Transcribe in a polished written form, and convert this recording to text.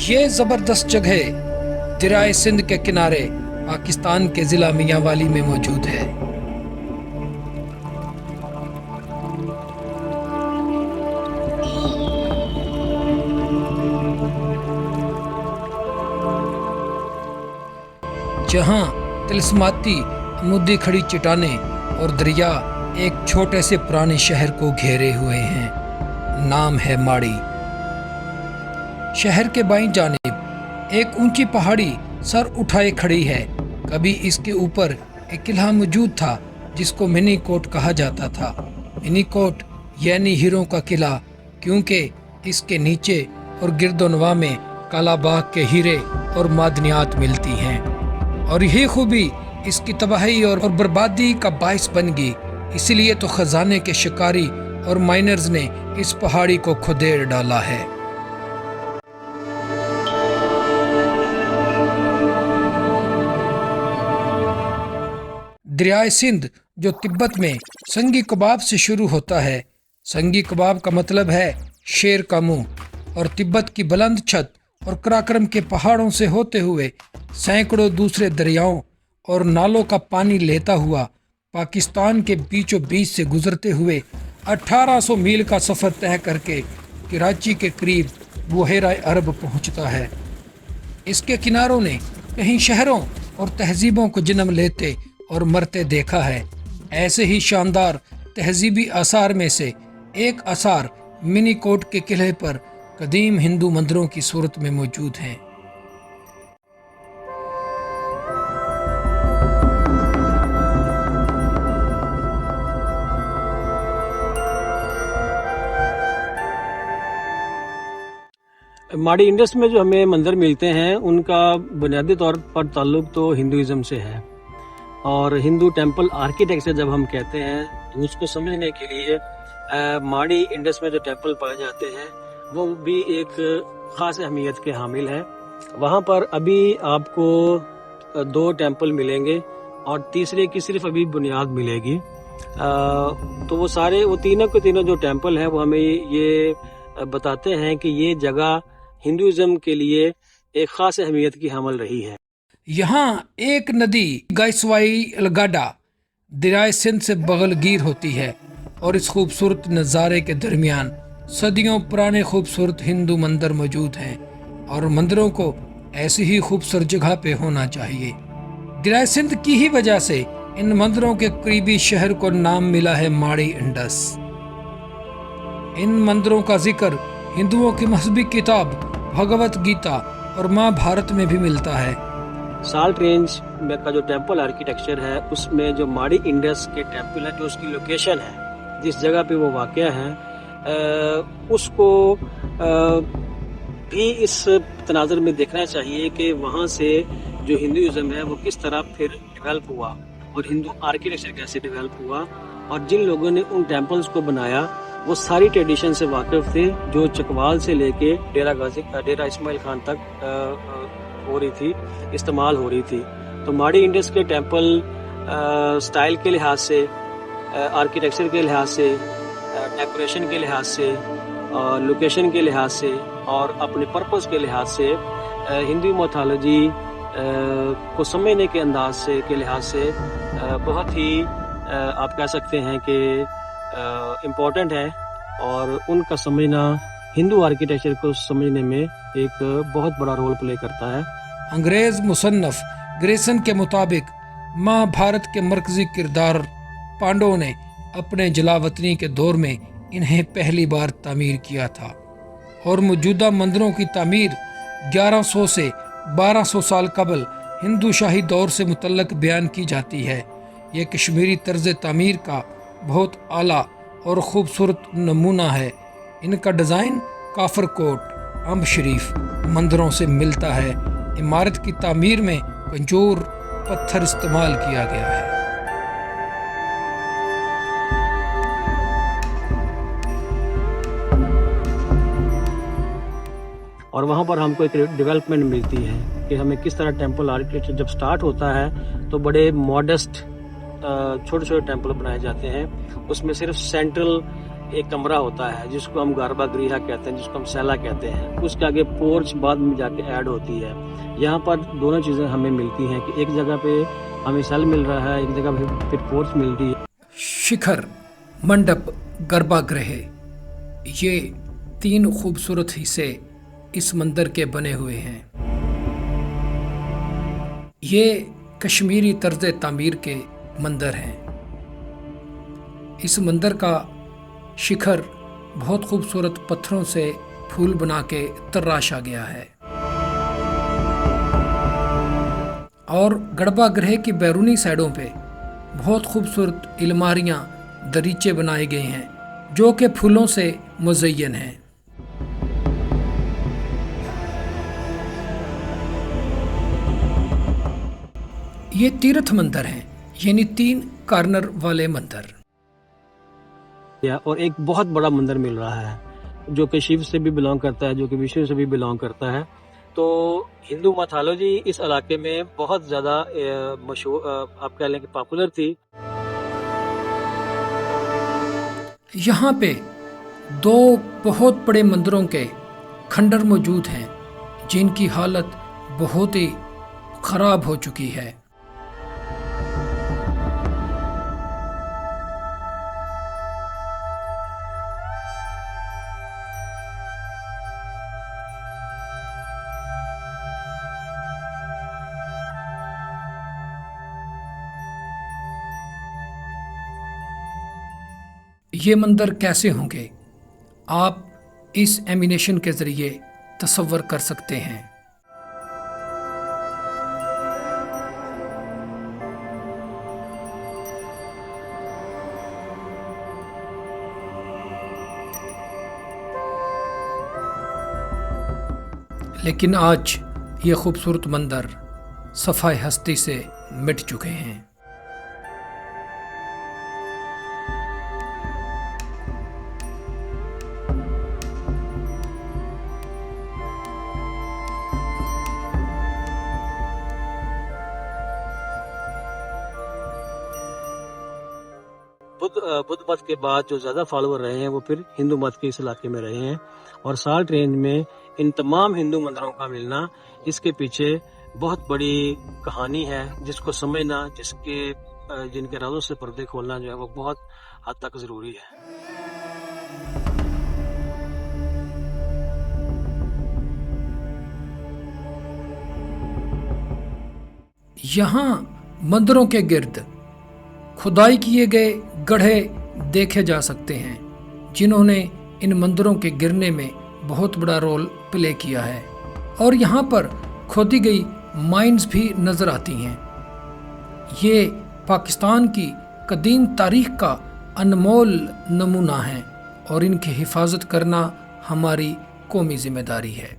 ये जबरदस्त जगह दरियाए सिंध के किनारे पाकिस्तान के जिला मियांवाली में मौजूद है। जहां तिलस्माती अमूदी खड़ी चट्टानें और दरिया एक छोटे से पुराने शहर को घेरे हुए हैं। नाम है माड़ी। शहर के बाईं जानिब एक ऊंची पहाड़ी सर उठाए खड़ी है। कभी इसके ऊपर एक किला मौजूद था जिसको मिनी कोट कहा जाता था। मिनी कोट यानी हीरों का किला, क्योंकि इसके नीचे और गिरदोनवा में कालाबाग के हीरे और मादनियात मिलती हैं, और यही खूबी इसकी तबाही और बर्बादी का बाइस बन गई। इसलिए तो खजाने के शिकारी और माइनर्स ने इस पहाड़ी को खुदेड़ डाला है। दरियाए सिंध जो तिब्बत में संगी कबाब से शुरू होता है। संगी कबाब का मतलब है शेर का मुंह, और तिब्बत की बुलंद छत और कराक्रम के पहाड़ों से होते हुए सैकड़ों दूसरे दरियाओं और नालों का पानी लेता हुआ पाकिस्तान के बीचों बीच से गुजरते हुए 1800 मील का सफ़र तय करके कराची के करीब बुहेरा अरब पहुंचता है। इसके किनारों ने कहीं शहरों और तहजीबों को जन्म लेते और मरते देखा है। ऐसे ही शानदार तहजीबी आसार में से एक आसार मिनी कोट के किले पर कदीम हिंदू मंदिरों की सूरत में मौजूद हैं। माड़ी इंडस में जो हमें मंदिर मिलते हैं उनका बुनियादी तौर पर ताल्लुक तो हिंदुइज्म से है, और हिंदू टेंपल आर्किटेक्चर जब हम कहते हैं तो उसको समझने के लिए माड़ी इंडस में जो टेंपल पाए जाते हैं वो भी एक ख़ास अहमियत के हामिल है। वहाँ पर अभी आपको 2 टेंपल मिलेंगे और तीसरे की सिर्फ अभी बुनियाद मिलेगी। तो वो तीनों के तीनों जो टेंपल हैं वो हमें ये बताते हैं कि ये जगह हिंदुइज्म के लिए एक ख़ास अहमियत की हामिल रही है। यहाँ एक नदी गाइसवाई अलगाडा दरियाए सिंध से बगलगीर होती है, और इस खूबसूरत नज़ारे के दरमियान सदियों पुराने खूबसूरत हिंदू मंदिर मौजूद हैं, और मंदिरों को ऐसी ही खूबसूरत जगह पे होना चाहिए। दरियाए सिंध की ही वजह से इन मंदिरों के करीबी शहर को नाम मिला है माड़ी इंडस। इन मंदिरों का जिक्र हिंदुओं की मजहबी किताब भगवत गीता और महाभारत में भी मिलता है। साल्ट रेंज में का जो टेंपल आर्किटेक्चर है उसमें जो माड़ी इंडस के टेंपल है, जो उसकी लोकेशन है, जिस जगह पे वो वाक़या है, उसको भी इस तनाज़ुर में देखना चाहिए कि वहाँ से जो हिंदुइज्म है वो किस तरह फिर डेवलप हुआ और हिंदू आर्किटेक्चर कैसे डेवलप हुआ, और जिन लोगों ने उन टेंपल्स को बनाया वो सारी ट्रेडिशन से वाकिफ थे जो चकवाल से लेके डेरा इस्माइल खान तक हो रही थी, इस्तेमाल हो रही थी। तो माड़ी इंडस के टेंपल स्टाइल के लिहाज से, आर्किटेक्चर के लिहाज से, डेकोरेशन के लिहाज से, लोकेशन के लिहाज से और अपने पर्पस के लिहाज से, हिंदू मैथोलॉजी को समझने के अंदाज से के लिहाज से बहुत ही आप कह सकते हैं कि इम्पोर्टेंट है, और उनका समझना हिंदू आर्किटेक्चर को समझने में एक बहुत बड़ा रोल प्ले करता है। अंग्रेज मुसन्नफ ग्रेसन के मुताबिक महाभारत के मरकजी किरदार पांडवों ने अपने जलावतनी के दौर में इन्हें पहली बार तामीर किया था, और मौजूदा मंदिरों की तामीर 1100 से 1200 साल कबल हिंदू शाही दौर से मुतल्लक बयान की जाती है। ये कश्मीरी तर्ज तामीर का बहुत आला और ख़ूबसूरत नमूना है। इनका डिज़ाइन काफर कोट, अम्ब शरीफ मंदिरों से मिलता है। इमारत की तामीर में कंजूर पत्थर इस्तेमाल किया गया है। और वहाँ पर हमको एक डेवलपमेंट मिलती है कि हमें किस तरह टेंपल आर्किटेक्चर जब स्टार्ट होता है तो बड़े मॉडेस्ट छोटे छोटे टेंपल बनाए जाते हैं। उसमें सिर्फ सेंट्रल एक कमरा होता है जिसको हम गारबा गृह कहते हैं, जिसको हम सैला कहते हैं। उसके आगे पोर्च बाद में जाके ऐड होती है। यहाँ पर दोनों चीज़ें हमें मिलती हैं कि एक जगह पे हमें सेल मिल रहा है, एक जगह पे फिर पोर्च मिल रही है। शिखर, मंडप, गर्भागृह, ये 3 खूबसूरत हिस्से इस मंदिर के बने हुए हैं। ये कश्मीरी तर्ज तामीर के मंदिर हैं। इस मंदिर का शिखर बहुत खूबसूरत पत्थरों से फूल बना के तराशा गया है और गर्भागृह की बैरूनी साइडों पे बहुत खूबसूरत अलमारियां, दरीचे बनाए गए हैं जो कि फूलों से मुज़य्यन हैं। ये तीर्थ मंदिर हैं, यानी 3 कार्नर वाले मंदिर। और एक बहुत बड़ा मंदिर मिल रहा है जो कि शिव से भी बिलोंग करता है, जो कि विष्णु से भी बिलोंग करता है। तो हिंदू मैथोलॉजी इस इलाके में बहुत ज़्यादा मशहूर, आप कह लें कि पॉपुलर थी। यहाँ पे 2 बहुत बड़े मंदिरों के खंडर मौजूद हैं जिनकी हालत बहुत ही खराब हो चुकी है। ये मंदिर कैसे होंगे, आप इस एनिमेशन के ज़रिए तसव्वुर कर सकते हैं। लेकिन आज ये खूबसूरत मंदिर सफ़ाए हस्ती से मिट चुके हैं। बुद्ध मत के बाद जो ज़्यादा फॉलोअर रहे हैं वो फिर हिंदू मत के इस इलाके में रहे हैं। और साल्ट रेंज में इन तमाम हिंदू मंदिरों का मिलना, इसके पीछे बहुत बड़ी कहानी है जिसको समझना, जिनके राजों से पर्दे खोलना जो है वो बहुत हद तक ज़रूरी है। यहाँ मंदिरों के गिर्द खुदाई किए गए गड्ढे देखे जा सकते हैं जिन्होंने इन मंदिरों के गिरने में बहुत बड़ा रोल प्ले किया है। और यहाँ पर खोदी गई माइंस भी नज़र आती हैं। ये पाकिस्तान की कदीम तारीख का अनमोल नमूना है और इनकी हिफाजत करना हमारी कौमी जिम्मेदारी है।